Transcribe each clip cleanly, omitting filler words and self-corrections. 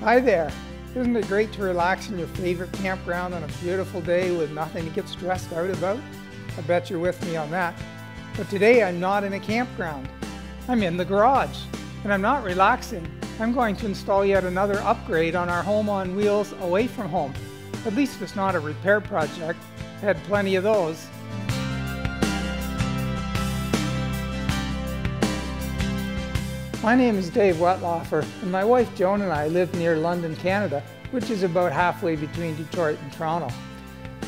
Hi there! Isn't it great to relax in your favorite campground on a beautiful day with nothing to get stressed out about? I bet you're with me on that. But today I'm not in a campground. I'm in the garage. And I'm not relaxing. I'm going to install yet another upgrade on our home on wheels away from home. At least it's not a repair project. I had plenty of those. My name is Dave Wettlaufer, and my wife Joan and I live near London, Canada, which is about halfway between Detroit and Toronto.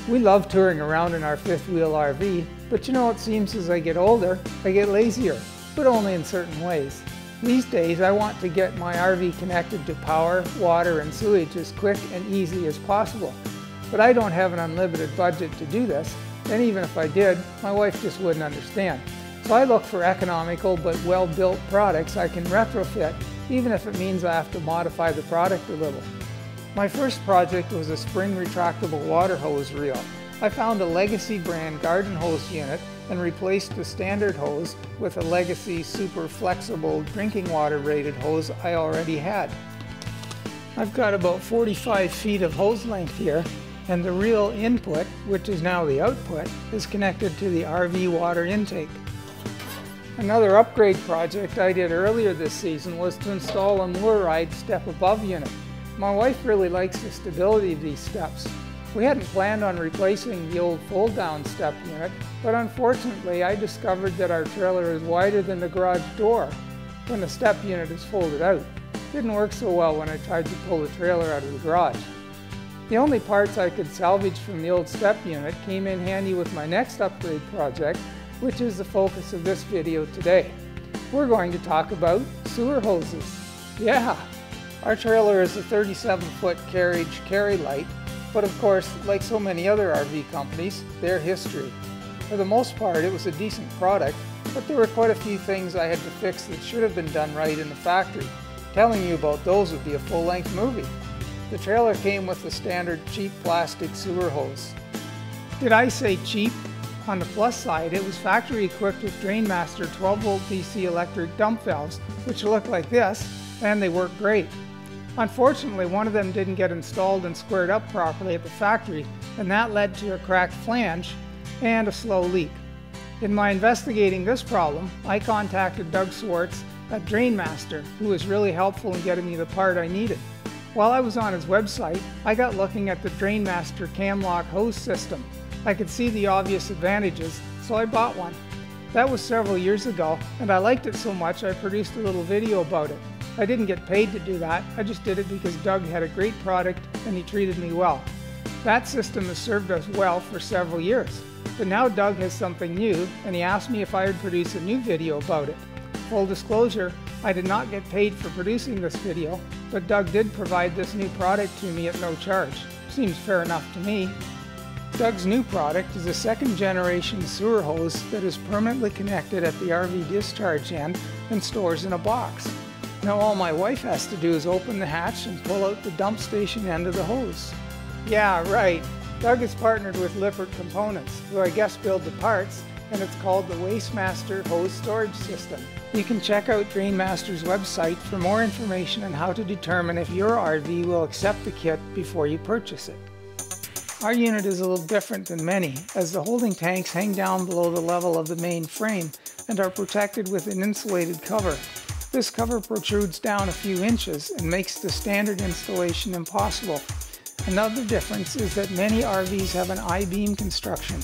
We love touring around in our fifth-wheel RV, but you know, it seems as I get older, I get lazier, but only in certain ways. These days, I want to get my RV connected to power, water, and sewage as quick and easy as possible. But I don't have an unlimited budget to do this, and even if I did, my wife just wouldn't understand. So I look for economical but well-built products I can retrofit, even if it means I have to modify the product a little. My first project was a spring retractable water hose reel. I found a Legacy brand garden hose unit and replaced the standard hose with a Legacy super flexible drinking water rated hose I already had. I've got about 45 feet of hose length here, and the reel input, which is now the output, is connected to the RV water intake. Another upgrade project I did earlier this season was to install a Moorride step above unit. My wife really likes the stability of these steps. We hadn't planned on replacing the old fold-down step unit, but unfortunately I discovered that our trailer is wider than the garage door when the step unit is folded out. It didn't work so well when I tried to pull the trailer out of the garage. The only parts I could salvage from the old step unit came in handy with my next upgrade project, which is the focus of this video today. We're going to talk about sewer hoses. Yeah, our trailer is a 37-foot Carriage Carri-lite, but of course, like so many other RV companies, their history. For the most part, it was a decent product, but there were quite a few things I had to fix that should have been done right in the factory. Telling you about those would be a full-length movie. The trailer came with the standard cheap plastic sewer hose. Did I say cheap? On the plus side, it was factory equipped with WasteMaster 12-volt DC electric dump valves, which look like this, and they work great. Unfortunately, one of them didn't get installed and squared up properly at the factory, and that led to a cracked flange and a slow leak. In my investigating this problem, I contacted Doug Swartz at WasteMaster, who was really helpful in getting me the part I needed. While I was on his website, I got looking at the WasteMaster cam-lock hose system. I could see the obvious advantages, so I bought one. That was several years ago, and I liked it so much I produced a little video about it. I didn't get paid to do that, I just did it because Doug had a great product and he treated me well. That system has served us well for several years, but now Doug has something new and he asked me if I would produce a new video about it. Full disclosure, I did not get paid for producing this video, but Doug did provide this new product to me at no charge. Seems fair enough to me. Doug's new product is a second-generation sewer hose that is permanently connected at the RV discharge end and stores in a box. Now all my wife has to do is open the hatch and pull out the dump station end of the hose. Yeah, right. Doug is partnered with Lippert Components, who I guess build the parts, and it's called the WasteMaster Hose Storage System. You can check out WasteMaster's website for more information on how to determine if your RV will accept the kit before you purchase it. Our unit is a little different than many, as the holding tanks hang down below the level of the main frame and are protected with an insulated cover. This cover protrudes down a few inches and makes the standard installation impossible. Another difference is that many RVs have an I-beam construction.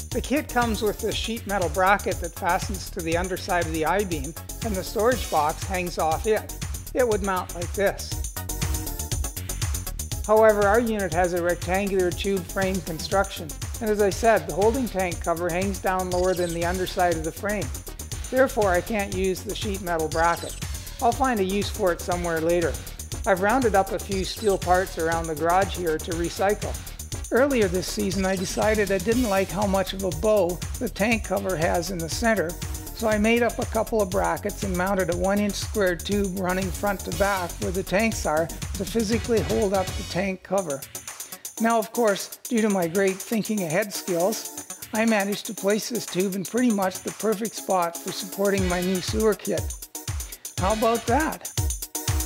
The kit comes with a sheet metal bracket that fastens to the underside of the I-beam, and the storage box hangs off it. It would mount like this. However, our unit has a rectangular tube frame construction, and as I said, the holding tank cover hangs down lower than the underside of the frame. Therefore, I can't use the sheet metal bracket. I'll find a use for it somewhere later. I've rounded up a few steel parts around the garage here to recycle. Earlier this season, I decided I didn't like how much of a bow the tank cover has in the center, so I made up a couple of brackets and mounted a 1-inch square tube running front to back where the tanks are to physically hold up the tank cover. Now, of course, due to my great thinking ahead skills, I managed to place this tube in pretty much the perfect spot for supporting my new sewer kit. How about that?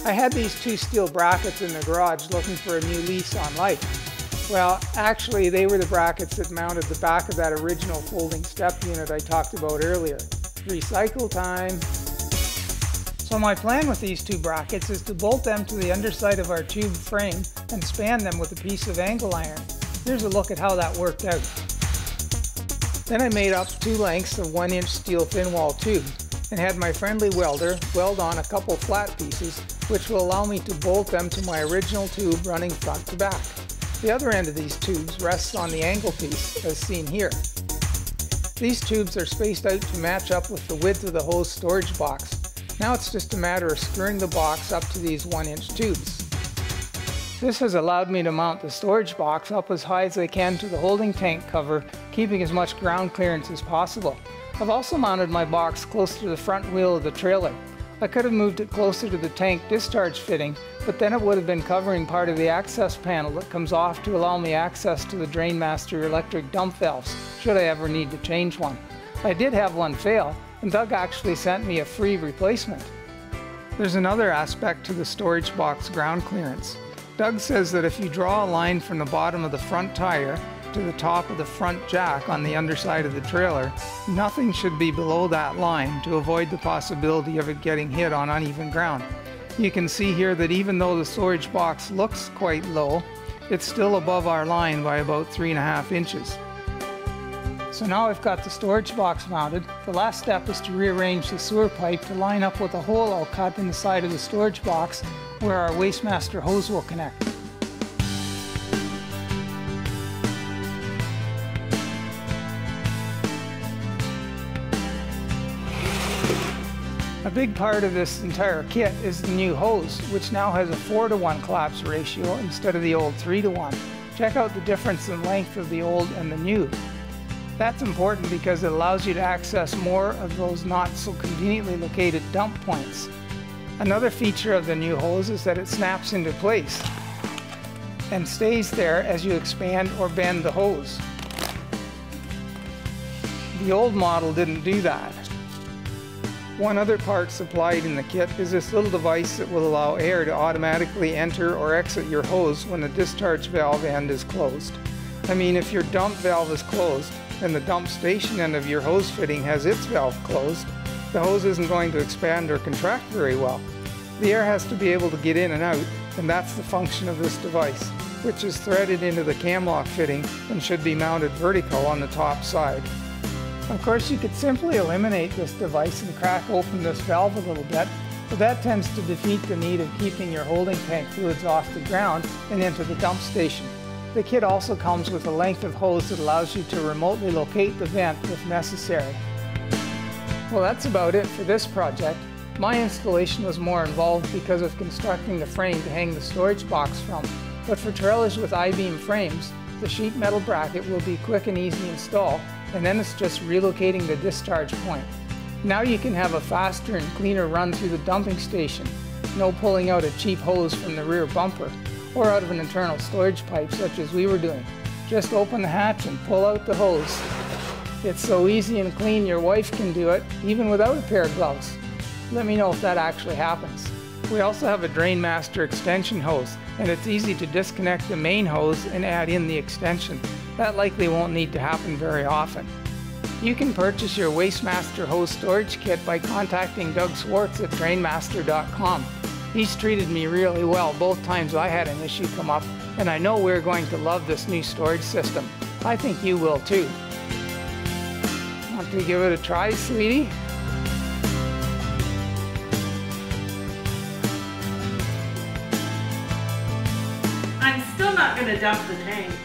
I had these two steel brackets in the garage looking for a new lease on life. Well, actually they were the brackets that mounted the back of that original folding step unit I talked about earlier. Recycle time! So my plan with these two brackets is to bolt them to the underside of our tube frame and span them with a piece of angle iron. Here's a look at how that worked out. Then I made up 2 lengths of 1-inch steel thin wall tube and had my friendly welder weld on a couple flat pieces which will allow me to bolt them to my original tube running front to back. The other end of these tubes rests on the angle piece as seen here. These tubes are spaced out to match up with the width of the hose storage box. Now it's just a matter of screwing the box up to these 1-inch tubes. This has allowed me to mount the storage box up as high as I can to the holding tank cover, keeping as much ground clearance as possible. I've also mounted my box close to the front wheel of the trailer. I could have moved it closer to the tank discharge fitting, but then it would have been covering part of the access panel that comes off to allow me access to the WasteMaster electric dump valves, should I ever need to change one. I did have one fail, and Doug actually sent me a free replacement. There's another aspect to the storage box ground clearance. Doug says that if you draw a line from the bottom of the front tire to the top of the front jack on the underside of the trailer, nothing should be below that line to avoid the possibility of it getting hit on uneven ground. You can see here that even though the storage box looks quite low, it's still above our line by about 3.5 inches. So now I've got the storage box mounted. The last step is to rearrange the sewer pipe to line up with a hole I'll cut in the side of the storage box where our WasteMaster hose will connect. A big part of this entire kit is the new hose, which now has a 4:1 collapse ratio instead of the old 3:1. Check out the difference in length of the old and the new. That's important because it allows you to access more of those not so conveniently located dump points. Another feature of the new hose is that it snaps into place and stays there as you expand or bend the hose. The old model didn't do that. One other part supplied in the kit is this little device that will allow air to automatically enter or exit your hose when the discharge valve end is closed. I mean, if your dump valve is closed and the dump station end of your hose fitting has its valve closed, the hose isn't going to expand or contract very well. The air has to be able to get in and out, and that's the function of this device, which is threaded into the cam lock fitting and should be mounted vertical on the top side. Of course, you could simply eliminate this device and crack open this valve a little bit, but that tends to defeat the need of keeping your holding tank fluids off the ground and into the dump station. The kit also comes with a length of hose that allows you to remotely locate the vent if necessary. Well, that's about it for this project. My installation was more involved because of constructing the frame to hang the storage box from, but for trailers with I-beam frames, the sheet metal bracket will be quick and easy to install, and then it's just relocating the discharge point. Now you can have a faster and cleaner run through the dumping station. No pulling out a cheap hose from the rear bumper, or out of an internal storage pipe such as we were doing. Just open the hatch and pull out the hose. It's so easy and clean your wife can do it, even without a pair of gloves. Let me know if that actually happens. We also have a WasteMaster extension hose, and it's easy to disconnect the main hose and add in the extension. That likely won't need to happen very often. You can purchase your WasteMaster hose storage kit by contacting Doug Swartz at drainmaster.com. He's treated me really well both times I had an issue come up, and I know we're going to love this new storage system. I think you will too. Want to give it a try, sweetie? I'm still not going to dump the tanks.